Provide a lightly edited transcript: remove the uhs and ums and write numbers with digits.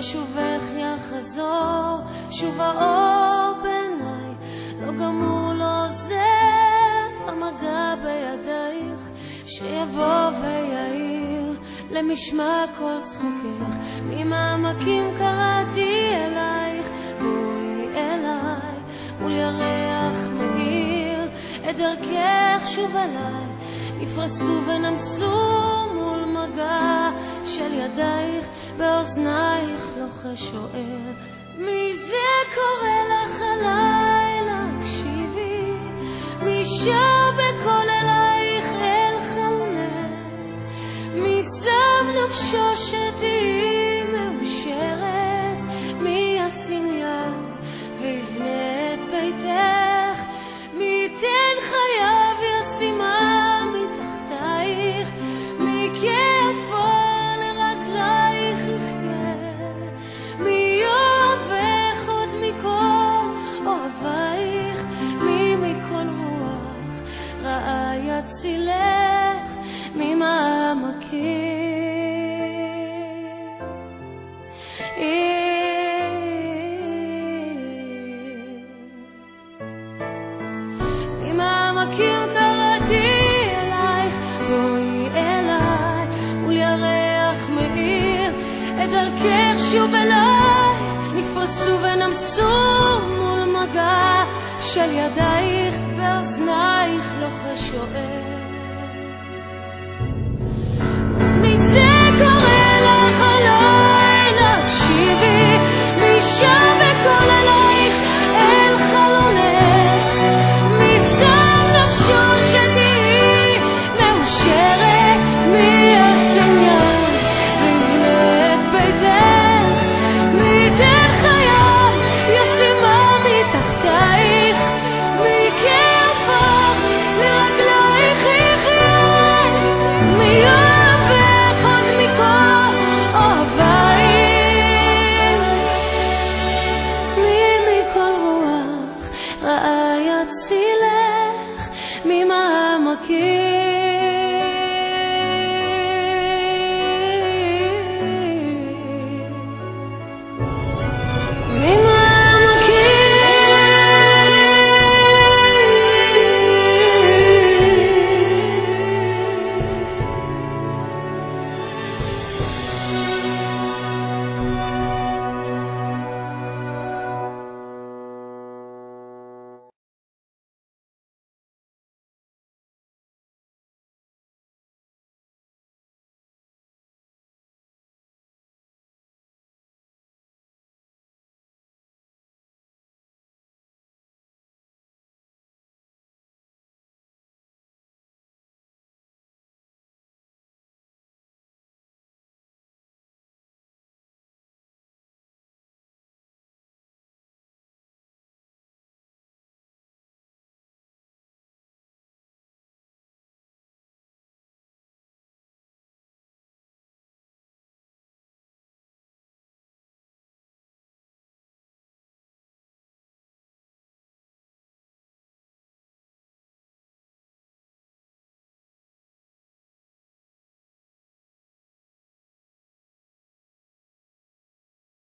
לשובך יחזור, שוב האור בעיניי, לא גמור לא עוזר, המגע בידייך, שיבוא ויעיר, למשמע כל צחוקך, ממעמקים קראתי אלייך, בואי אליי, מול ירח מאיר, את דרכך שוב עליי, יפרסו ונמסו מול מגע של ידייך, באוזנייך לוחש שואל, מי זה קורא לך הלילה, הקשיבי, מי שר בקול אלייך אל חלונך, מי שם נפשו שתהי מאושרת, מי ישים יד ויבנה את ביתך, מי ייתן חייו ישימה מתחתייך, מי כעפר לרגלייך יחיה, מי יאהבך עוד מכל אוהבייך, מי מכל רוח רעה יצילך ממעמקים. ממעמקים קראתי אלייך, בואי אליי, מול ירח מאיר, את דרכך שוב אליי, נפרסו ונמסו מול מגע של ידייך, באוזנייך לוחש שואל,